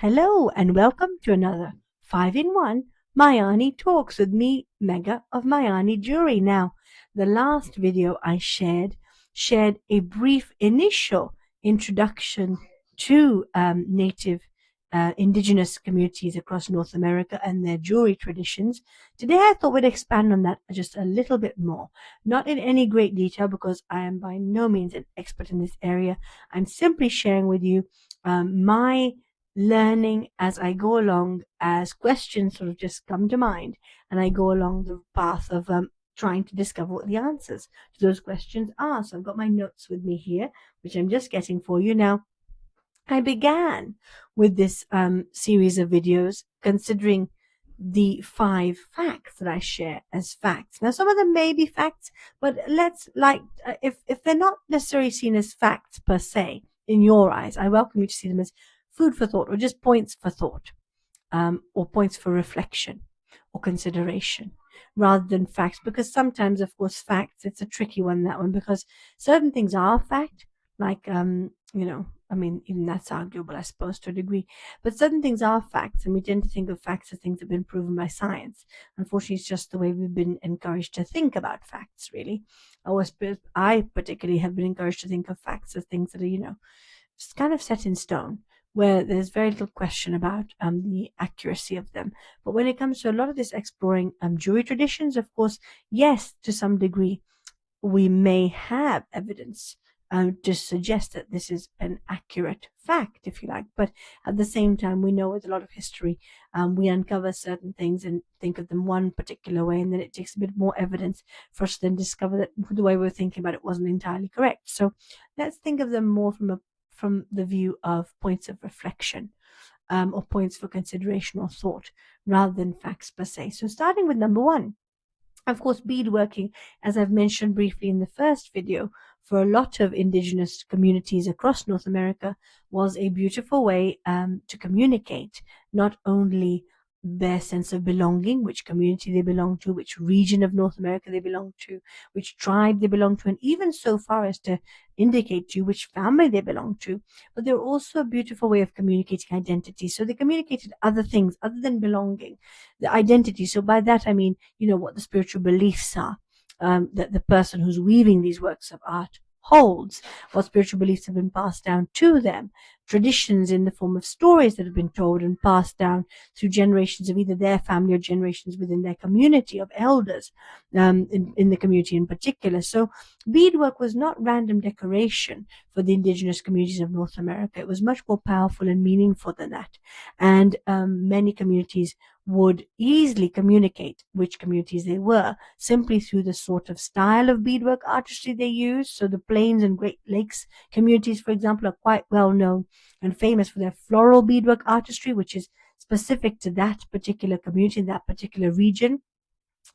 Hello and welcome to another 5-in-1 Mayaani Talks with me, Mega of Mayaani Jewellery. Now, the last video I shared a brief initial introduction to native indigenous communities across North America and their jewelry traditions. Today I thought we'd expand on that just a little bit more. Not in any great detail because I am by no means an expert in this area. I'm simply sharing with you my learning as I go along, as questions sort of just come to mind, and I go along the path of trying to discover what the answers to those questions are. So I've got my notes with me here, which I'm just getting for you now. I began with this series of videos considering the 5 facts that I share as facts. Now, some of them may be facts, but if they're not necessarily seen as facts per se in your eyes, I welcome you to see them as food for thought or just points for thought, or points for reflection or consideration rather than facts. Because sometimes, of course, facts, it's a tricky one, that one, because certain things are fact, like, even that's arguable, I suppose, to a degree. But certain things are facts, and we tend to think of facts as things that have been proven by science. Unfortunately, it's just the way we've been encouraged to think about facts, really. I particularly have been encouraged to think of facts as things that are, just kind of set in stone, where there's very little question about the accuracy of them. But when it comes to a lot of this exploring jewelry traditions, of course, yes, to some degree, we may have evidence to suggest that this is an accurate fact, if you like. But at the same time, we know with a lot of history, we uncover certain things and think of them one particular way, and then it takes a bit more evidence for us to then discover that the way we were thinking about it wasn't entirely correct. So let's think of them more from the view of points of reflection, or points for consideration or thought, rather than facts per se. So starting with number 1, of course, beadworking, as I've mentioned briefly in the first video, for a lot of indigenous communities across North America, was a beautiful way to communicate not only their sense of belonging, which community they belong to, which region of North America they belong to, which tribe they belong to, and even so far as to indicate to you which family they belong to. But they're also a beautiful way of communicating identity. So they communicated other things other than belonging, the identity. So by that I mean, what the spiritual beliefs are that the person who's weaving these works of art holds, what spiritual beliefs have been passed down to them, traditions in the form of stories that have been told and passed down through generations of either their family or generations within their community of elders, in the community in particular. So beadwork was not random decoration for the indigenous communities of North America. It was much more powerful and meaningful than that. And many communities would easily communicate which communities they were simply through the sort of style of beadwork artistry they use. So the Plains and Great Lakes communities, for example, are quite well known and famous for their floral beadwork artistry, which is specific to that particular community in that particular region.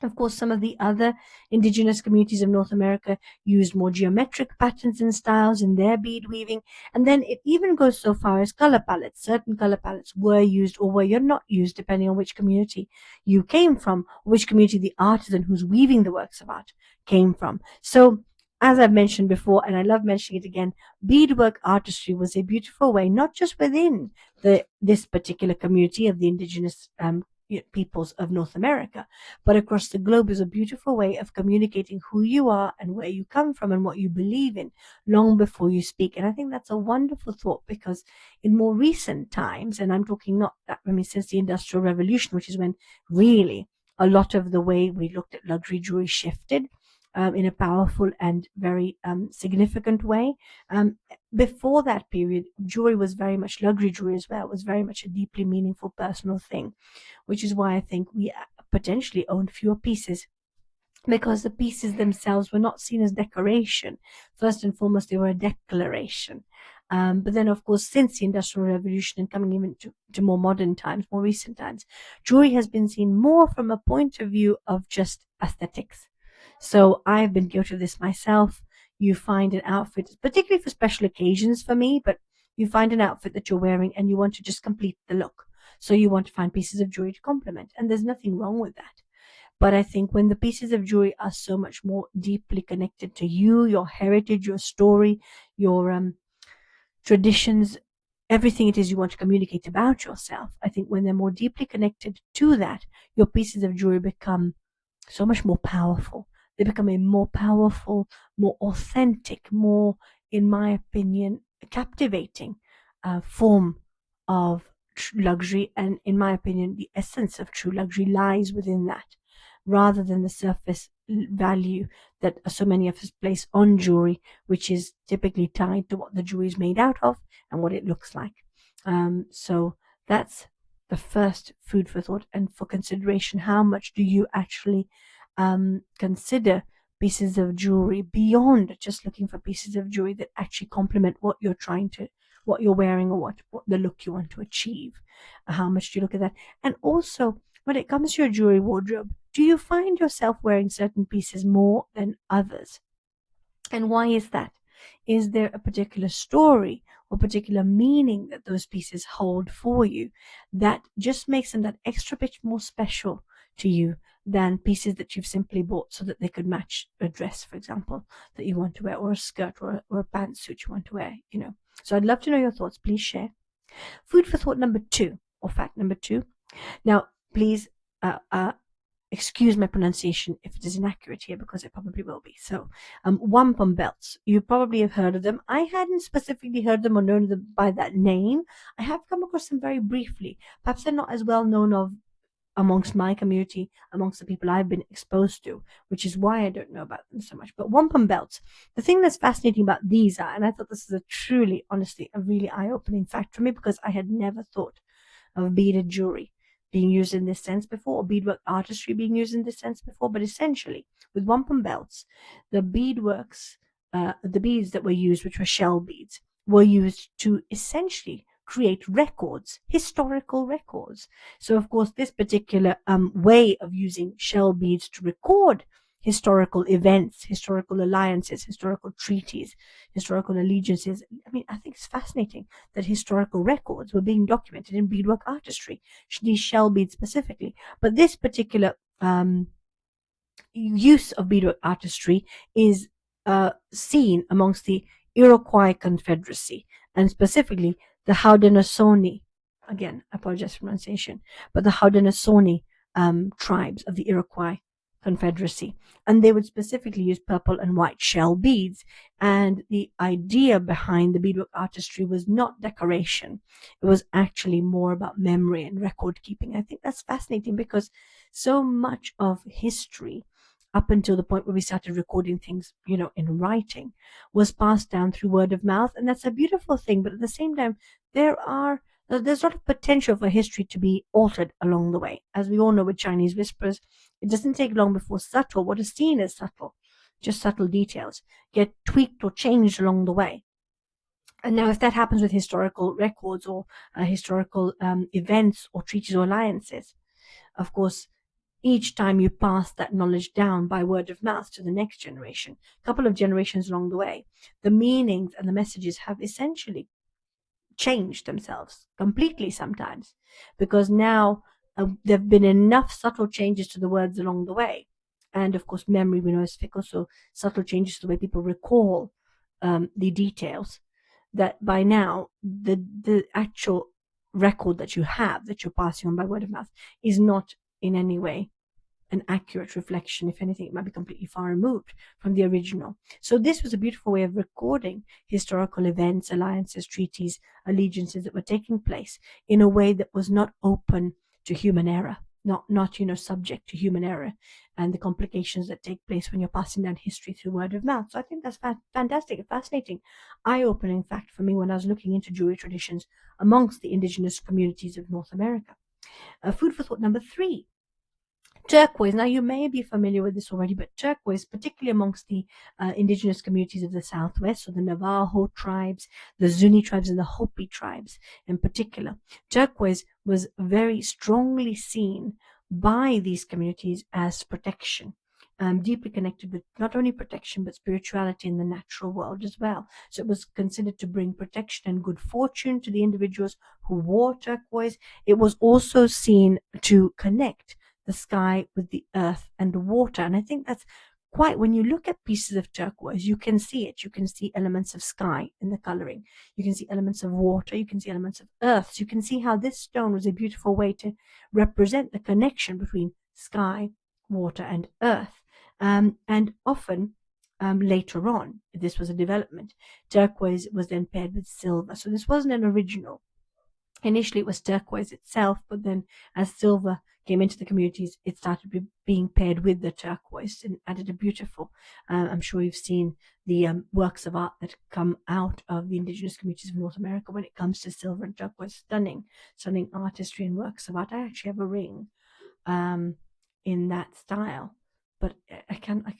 Of course, some of the other indigenous communities of North America used more geometric patterns and styles in their bead weaving. And then it even goes so far as color palettes. Certain color palettes were used or were not used, depending on which community you came from, or which community the artisan who's weaving the works of art came from. So, as I've mentioned before, and I love mentioning it again, beadwork artistry was a beautiful way, not just within this particular community of the indigenous peoples of North America, but across the globe, is a beautiful way of communicating who you are and where you come from and what you believe in long before you speak. And I think that's a wonderful thought, because in more recent times, and I'm talking not that, since the Industrial Revolution, which is when really a lot of the way we looked at luxury jewelry shifted in a powerful and very significant way. Before that period, jewelry was very much luxury jewelry as well. It was very much a deeply meaningful personal thing, which is why I think we potentially owned fewer pieces, because the pieces themselves were not seen as decoration. First and foremost, they were a declaration. But then, of course, since the Industrial Revolution and coming even to more modern times, more recent times, jewelry has been seen more from a point of view of just aesthetics. So I've been guilty of this myself. You find an outfit, particularly for special occasions for me, but you find an outfit that you're wearing and you want to just complete the look. So you want to find pieces of jewelry to complement, and there's nothing wrong with that. But I think when the pieces of jewelry are so much more deeply connected to you, your heritage, your story, your traditions, everything it is you want to communicate about yourself. I think when they're more deeply connected to that, your pieces of jewelry become so much more powerful. They become a more powerful, more authentic, more, in my opinion, captivating form of luxury. And in my opinion, the essence of true luxury lies within that, rather than the surface value that so many of us place on jewelry, which is typically tied to what the jewelry is made out of and what it looks like. So that's the first food for thought and for consideration. How much do you actually consider pieces of jewelry beyond just looking for pieces of jewelry that actually complement what you're what you're wearing, or what the look you want to achieve? How much do you look at that? And also, when it comes to your jewelry wardrobe, do you find yourself wearing certain pieces more than others? And why is that? Is there a particular story or particular meaning that those pieces hold for you that just makes them that extra bit more special to you than pieces that you've simply bought so that they could match a dress, for example, that you want to wear, or a skirt, or a pantsuit you want to wear, So I'd love to know your thoughts. Please share. Food for thought number 2, or fact number 2. Now, please excuse my pronunciation if it is inaccurate here, because it probably will be. So, wampum belts. You probably have heard of them. I hadn't specifically heard them or known them by that name. I have come across them very briefly. Perhaps they're not as well known of amongst my community, amongst the people I've been exposed to, which is why I don't know about them so much. But wampum belts, the thing that's fascinating about these are, and I thought this is a truly, honestly, a really eye-opening fact for me, because I had never thought of beaded jewelry being used in this sense before, or beadwork artistry being used in this sense before. But essentially, with wampum belts, the beadworks, the beads that were used, which were shell beads, were used to essentially create records, historical records. So, of course, this particular way of using shell beads to record historical events, historical alliances, historical treaties, historical allegiances. I mean, I think it's fascinating that historical records were being documented in beadwork artistry, these shell beads specifically. But this particular use of beadwork artistry is seen amongst the Iroquois Confederacy, and specifically the Haudenosaunee. Again, I apologize for pronunciation, but the Haudenosaunee tribes of the Iroquois Confederacy. And they would specifically use purple and white shell beads. And the idea behind the beadwork artistry was not decoration. It was actually more about memory and record keeping. I think that's fascinating, because so much of history, up until the point where we started recording things, in writing, was passed down through word of mouth. And that's a beautiful thing. But at the same time, there's a lot of potential for history to be altered along the way. As we all know, with Chinese whispers, it doesn't take long before what is seen as subtle, just subtle details, get tweaked or changed along the way. And now, if that happens with historical records, or historical events, or treaties, or alliances, of course, each time you pass that knowledge down by word of mouth to the next generation, a couple of generations along the way, the meanings and the messages have essentially changed themselves completely sometimes, because now there have been enough subtle changes to the words along the way. And of course, memory, we know, is fickle, so subtle changes to the way people recall the details, that by now the actual record that you have, that you're passing on by word of mouth, is not in any way an accurate reflection. If anything, it might be completely far removed from the original. So this was a beautiful way of recording historical events, alliances, treaties, allegiances that were taking place in a way that was not open to human error, not subject to human error and the complications that take place when you're passing down history through word of mouth. So I think that's fantastic and fascinating, eye-opening fact for me when I was looking into jewelry traditions amongst the indigenous communities of North America. Food for thought number 3. Turquoise. Now, you may be familiar with this already, but turquoise, particularly amongst the indigenous communities of the Southwest, so the Navajo tribes, the Zuni tribes, and the Hopi tribes in particular, turquoise was very strongly seen by these communities as protection, deeply connected with not only protection, but spirituality in the natural world as well. So it was considered to bring protection and good fortune to the individuals who wore turquoise. It was also seen to connect the sky with the earth and the water. And I think that's quite, when you look at pieces of turquoise, you can see it. You can see elements of sky in the coloring. You can see elements of water. You can see elements of earth. So you can see how this stone was a beautiful way to represent the connection between sky, water, and earth. And often, later on, this was a development. Turquoise was then paired with silver. So this wasn't an original. Initially, it was turquoise itself, but then as silver came into the communities, it started being paired with the turquoise and added a beautiful. I'm sure you've seen the works of art that come out of the indigenous communities of North America when it comes to silver and turquoise. Stunning, stunning artistry and works of art. I actually have a ring in that style, but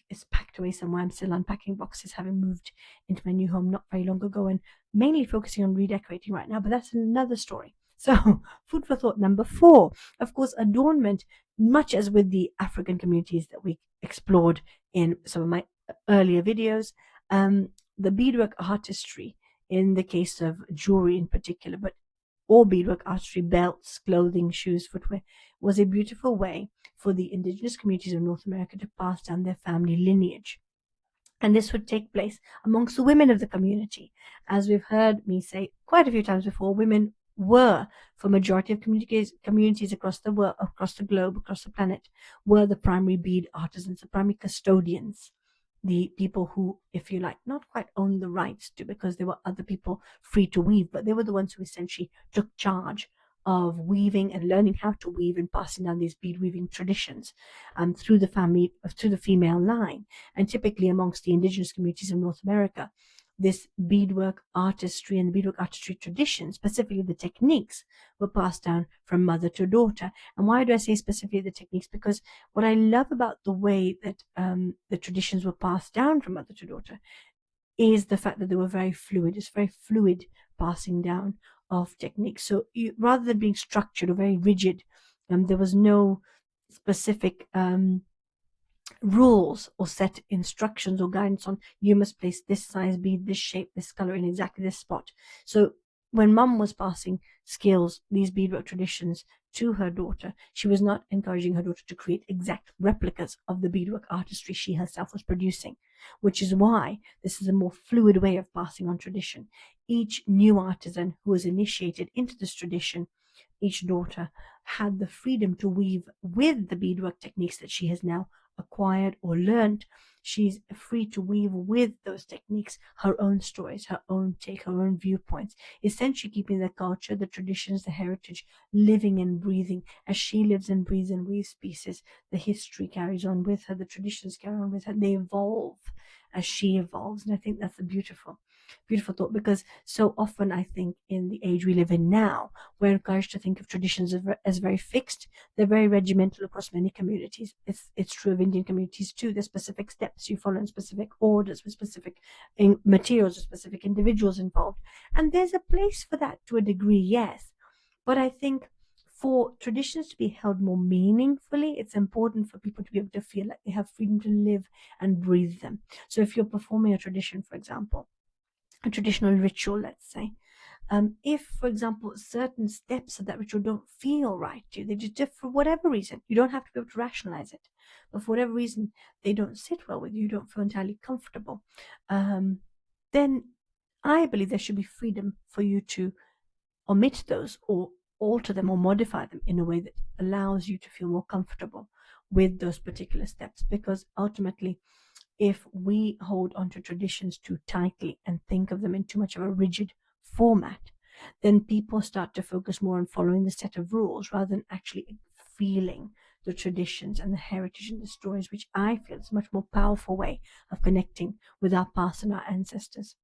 it's packed away somewhere. I'm still unpacking boxes, having moved into my new home not very long ago, and mainly focusing on redecorating right now, but that's another story. So, food for thought number 4, of course, adornment, much as with the African communities that we explored in some of my earlier videos, the beadwork artistry, in the case of jewelry in particular, but all beadwork artistry, belts, clothing, shoes, footwear, was a beautiful way for the indigenous communities of North America to pass down their family lineage. And this would take place amongst the women of the community. As we've heard me say quite a few times before, women were, for majority of communities across the world, across the globe, across the planet, were the primary bead artisans, the primary custodians, the people who, if you like, not quite owned the rights to, because there were other people free to weave, but they were the ones who essentially took charge of weaving and learning how to weave and passing down these bead weaving traditions through the family, through the female line. And typically amongst the indigenous communities of North America, this beadwork artistry and the beadwork artistry tradition, specifically the techniques, were passed down from mother to daughter. And why do I say specifically the techniques? Because what I love about the way that the traditions were passed down from mother to daughter is the fact that they were very fluid. It's very fluid passing down of techniques. So rather than being structured or very rigid, there was no specific rules or set instructions or guidance on you must place this size bead, this shape, this color in exactly this spot. So when mum was passing skills, these beadwork traditions, to her daughter, she was not encouraging her daughter to create exact replicas of the beadwork artistry she herself was producing, which is why this is a more fluid way of passing on tradition. Each new artisan who was initiated into this tradition, each daughter had the freedom to weave with the beadwork techniques that she has now acquired or learned. She's free to weave with those techniques her own stories, her own take, her own viewpoints, essentially keeping the culture, the traditions, the heritage living and breathing. As she lives and breathes and weaves pieces, the history carries on with her, the traditions carry on with her, they evolve as she evolves. And I think that's a beautiful thought, because so often I think in the age we live in now, we're encouraged to think of traditions as very fixed. They're very regimental across many communities. It's true of Indian communities too. There's specific steps you follow in specific orders with specific materials or specific individuals involved. And there's a place for that to a degree, yes. But I think for traditions to be held more meaningfully, it's important for people to be able to feel like they have freedom to live and breathe them. So if you're performing a tradition, for example, a traditional ritual, let's say, if, for example, certain steps of that ritual don't feel right to you, they just, for whatever reason, you don't have to be able to rationalize it, but for whatever reason, they don't sit well with you, you don't feel entirely comfortable, then I believe there should be freedom for you to omit those or alter them or modify them in a way that allows you to feel more comfortable with those particular steps. Because ultimately, if we hold onto traditions too tightly and think of them in too much of a rigid format, then people start to focus more on following the set of rules rather than actually feeling the traditions and the heritage and the stories, which I feel is a much more powerful way of connecting with our past and our ancestors.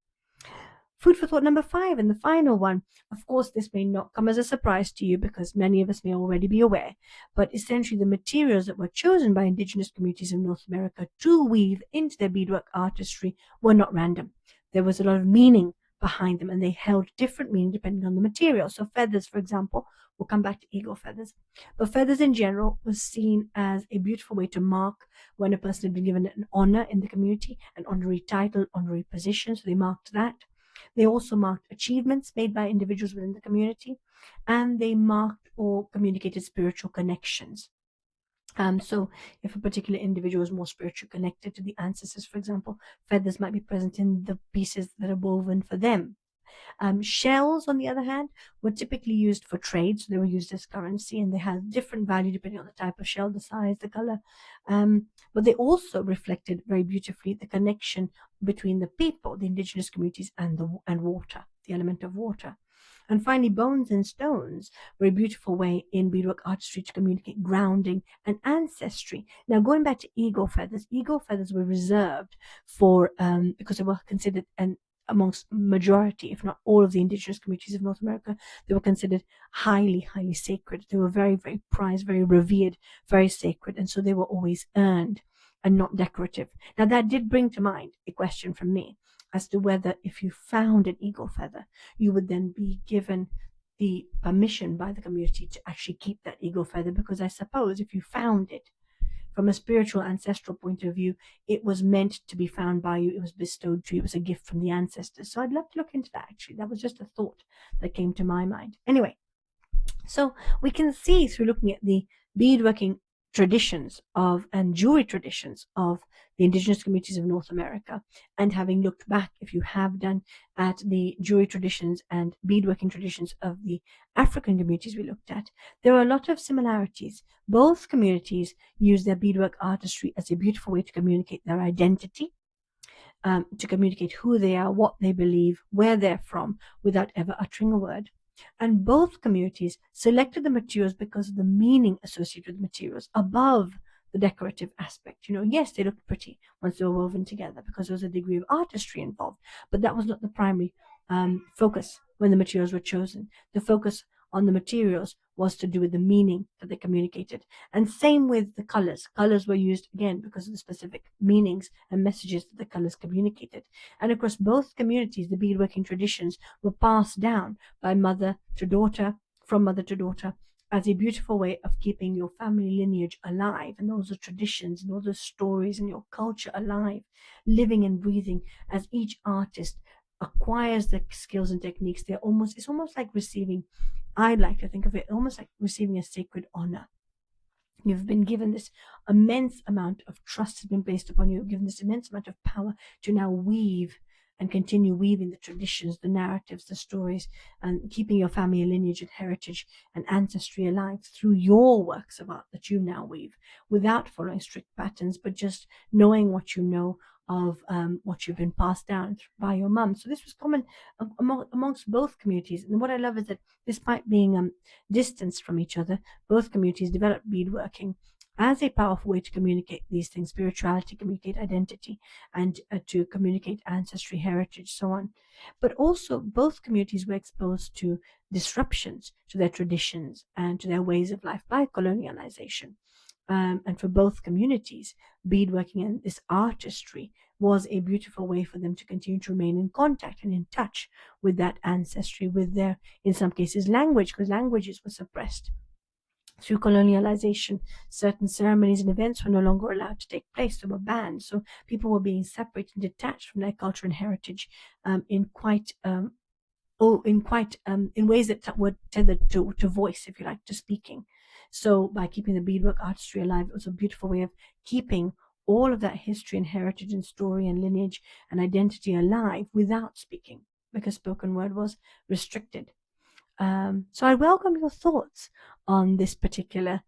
Food for thought number 5, and the final one. Of course, this may not come as a surprise to you because many of us may already be aware, but essentially the materials that were chosen by indigenous communities in North America to weave into their beadwork artistry were not random. There was a lot of meaning behind them, and they held different meaning depending on the material. So feathers, for example, we'll come back to eagle feathers, but feathers in general was seen as a beautiful way to mark when a person had been given an honor in the community, an honorary title, honorary position, so they marked that. They also marked achievements made by individuals within the community, and they marked or communicated spiritual connections. So if a particular individual is more spiritually connected to the ancestors, for example, feathers might be present in the pieces that are woven for them. Shells, on the other hand, were typically used for trade, so they were used as currency, and they had different value depending on the type of shell, the size, the color. But they also reflected very beautifully the connection between the people, the indigenous communities, and water, the element of water. And finally, bones and stones were a beautiful way in beadwork artistry to communicate grounding and ancestry. Now, going back to eagle feathers were reserved for because they were considered an amongst majority, if not all, of the indigenous communities of North America, they were considered highly, highly sacred. They were very, very prized, very revered, very sacred, and so they were always earned and not decorative. Now, that did bring to mind a question from me as to whether, if you found an eagle feather, you would then be given the permission by the community to actually keep that eagle feather, because I suppose if you found it from a spiritual ancestral point of view, it was meant to be found by you. It was bestowed to you. It was a gift from the ancestors. So I'd love to look into that, actually. That was just a thought that came to my mind. Anyway, so we can see through looking at the beadworking traditions of and jewelry traditions of the indigenous communities of North America, and having looked back, if you have done, at the jewelry traditions and beadworking traditions of the African communities we looked at, there are a lot of similarities. Both communities use their beadwork artistry as a beautiful way to communicate their identity, to communicate who they are, what they believe, where they're from, without ever uttering a word. And both communities selected the materials because of the meaning associated with materials above the decorative aspect. Yes, they looked pretty once they were woven together because there was a degree of artistry involved, but that was not the primary focus when the materials were chosen. The focus on the materials was to do with the meaning that they communicated. And same with the colors. Colors were used again because of the specific meanings and messages that the colors communicated. And across both communities, the beadworking traditions were passed down by mother to daughter, from mother to daughter, as a beautiful way of keeping your family lineage alive, and those are traditions and all those stories and your culture alive, living and breathing as each artist acquires the skills and techniques. It's almost like receiving, I like to think of it almost like receiving a sacred honor. You've been given this immense amount of trust has been placed upon you, given this immense amount of power to now weave and continue weaving the traditions, the narratives, the stories, and keeping your family lineage and heritage and ancestry alive through your works of art that you now weave, without following strict patterns, but just knowing what you know of what you've been passed down by your mum. So this was common amongst both communities. And what I love is that despite being distanced from each other, both communities developed beadworking as a powerful way to communicate these things: spirituality, communicate identity, and to communicate ancestry, heritage, so on. But also, both communities were exposed to disruptions to their traditions and to their ways of life by colonialization. And for both communities, beadworking and this artistry was a beautiful way for them to continue to remain in contact and in touch with that ancestry, with their, in some cases, language, because languages were suppressed. Through colonialization, certain ceremonies and events were no longer allowed to take place. They were banned. So people were being separated and detached from their culture and heritage in ways that were tethered to voice, if you like, to speaking. So by keeping the beadwork artistry alive, it was a beautiful way of keeping all of that history and heritage and story and lineage and identity alive without speaking, because spoken word was restricted. So I welcome your thoughts on this particular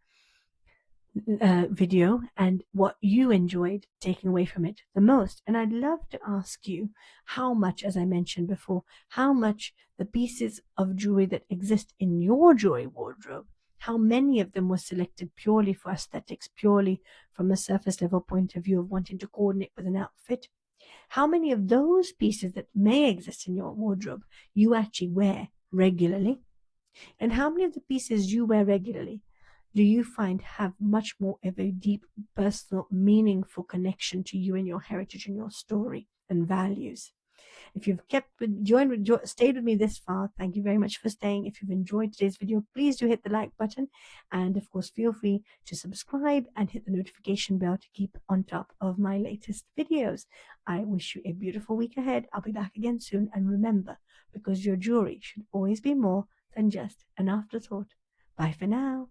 video and what you enjoyed taking away from it the most. And I'd love to ask you how much, as I mentioned before, how much the pieces of jewelry that exist in your jewelry wardrobe, how many of them were selected purely for aesthetics, purely from a surface level point of view of wanting to coordinate with an outfit. How many of those pieces that may exist in your wardrobe you actually wear regularly? And how many of the pieces you wear regularly do you find have much more of a deep, personal, meaningful connection to you and your heritage and your story and values? If you've stayed with me this far, thank you very much for staying. If you've enjoyed today's video, please do hit the like button. And of course, feel free to subscribe and hit the notification bell to keep on top of my latest videos. I wish you a beautiful week ahead. I'll be back again soon. And remember, because your jewelry should always be more than just an afterthought. Bye for now.